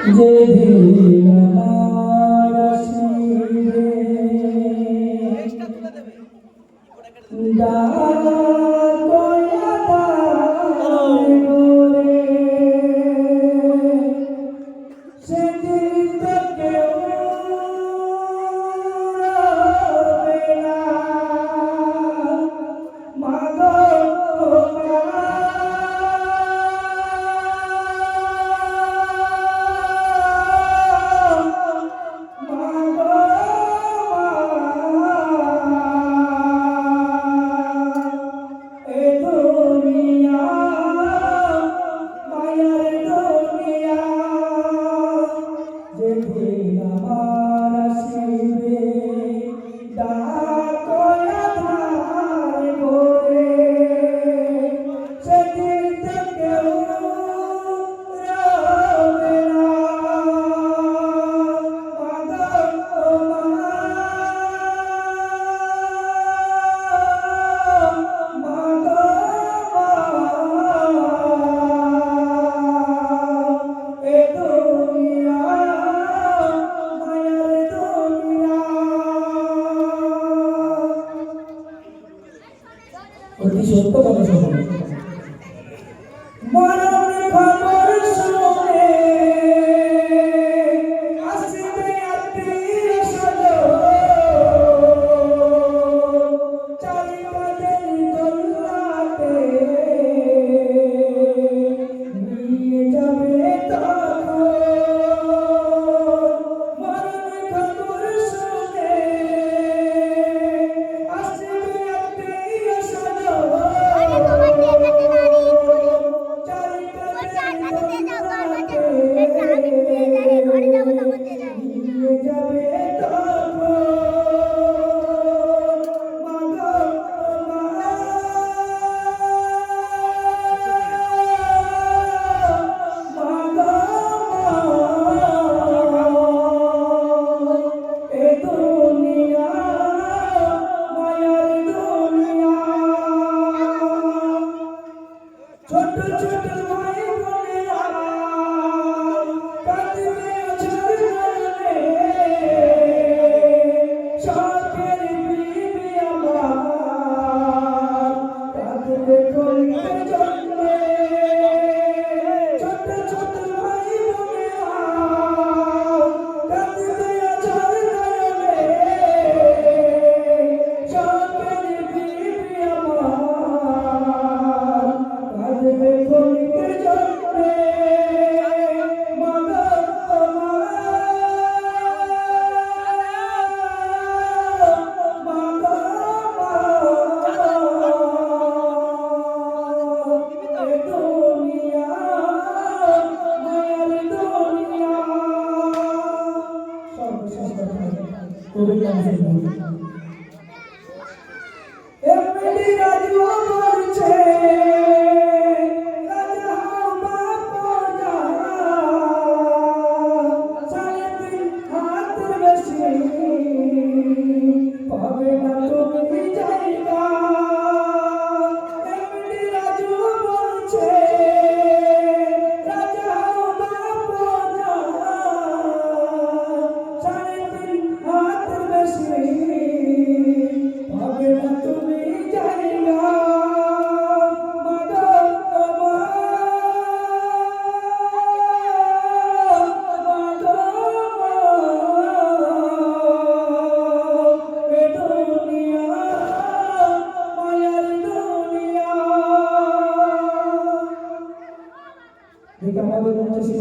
যেদিন আমার আসিবে সেদিন তো কেউ রবে না মাগো যেদিন আমার আসিবে ডাক আঁধার ঘরে সেদিন তো কেউ রবে না মাগো এ দুনিয়া অতি সত্য কথা শুনুন মরণ খবর শুনে আসবে আত্মীয় স্বজন চারিপাশের দোলনাতে নিয়ে যাবে তখন মরণ খবর শুনে আসবে আত্মীয় স্বজন ছোট ছোট ভাই বোনেরা কাঁদবে ঝরঝরে শখের বিবি আমার কাঁদবে কলকে জন্মে ছোট ছোট ভাই বোনেরা কাঁদবে ঝরঝরে শখের বিবি আমার কাঁদবে কলকে জন্মে মাগো এ দুনিয়া মায়ার দুনিয়া সর্বশেষ কবিতা এমনি রাজু করছে রাজা বাপ যা সাড়ে তিন হাতের বেশি পাবে না তুমি জায়গা এমনি রাজু বলছে রাজা বাপ যা সাড়ে তিন হাতের বেশি পাবে না তুমি জায়গা আমাদের